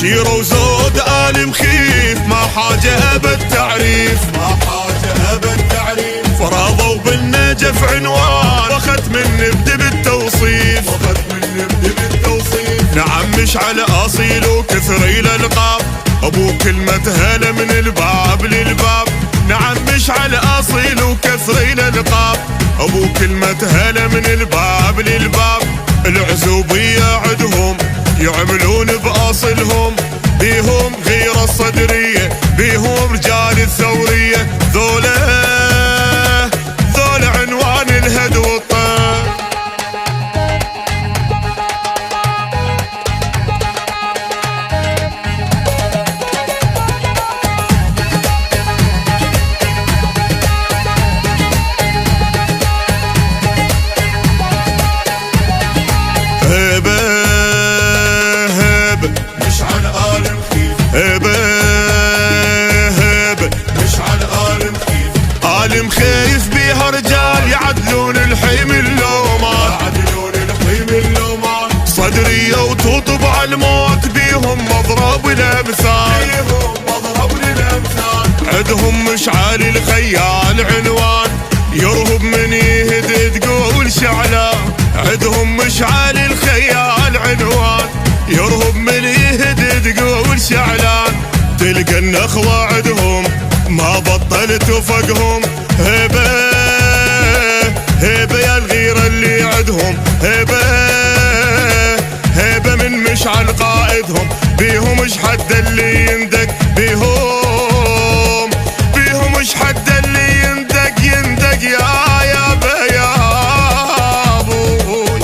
شيرة وزود آل مخيف ما حاجة أبد تعريف، ما حاجة أبد تعريف. فرضوا بالنجف عنوان وخت من نبدأ بالتوصيف، وخت من نبدأ بالتوصيف. نعم مشعل أصيل وكثري الألقاب، أبو كلمة هلا من الباب للباب. نعم مشعل أصيل وكثري الألقاب، أبو كلمة هلا من الباب للباب. العزوبية عدهم يعملون بأصلهم، بيهم غير الصدرية، بيهم رجال الثورية. ذولا عنوان الهد والطير. هبة مشعل آل مخيف. هبة مشعل آل مخيف. آل مخيف بيها رجال يعدلون الحيم اللومان، يعدلون الحيم اللومان. صدرية وتطب على الموت، بيهم مضرب الأمثال، بيهم مضرب للأمثال. عدهم مشعل الخيال عنوان يرهب من يهد تقول شعلان. عدهم مشعل الخيال عنوان يرهب من يهد تقول شعلان. تلقى النخوة عدهم ما بطلت وفقهم. هبة يا الغيرة اللي عدهم، هبة من مشعل قائدهم. بيهم مش حد اللي يندق، بيهم مش حد اللي يندق يا ابوي.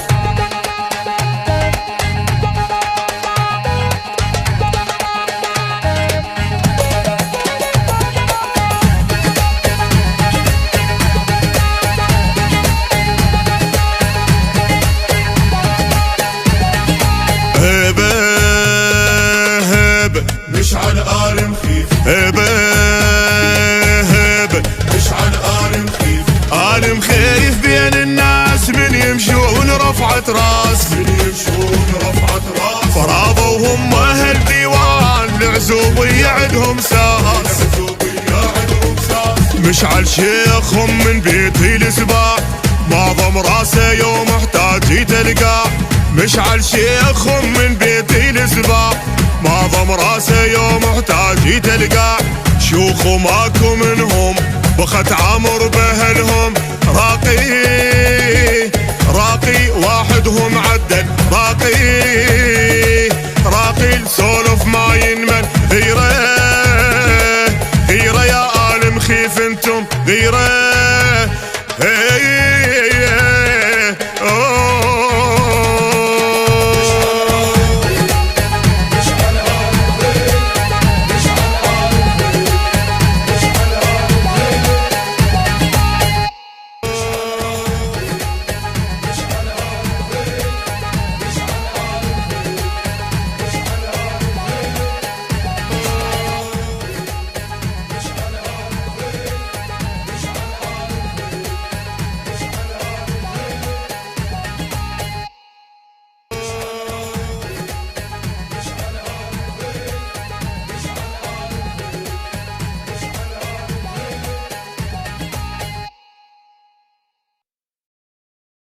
هبة مشعل آل مخيف. هبة مشعل آل مخيف. آل مخيف بين الناس من يمشون رفعت راس، من يمشون رفعت راس. فراضوا هم أهل ديوان العزوبية عدهم ساس. العزوبية عدهم ساس. مشعل شيخهم من بيتي السباع، معظم راسه يوم احتاج تلقاه. مشعل شيخهم من بيتي السباع، معظم راسه يوم احتاج تلقاه. شيوخ ماكو منهم بخت عمر بهلهم، راقي واحدهم عدل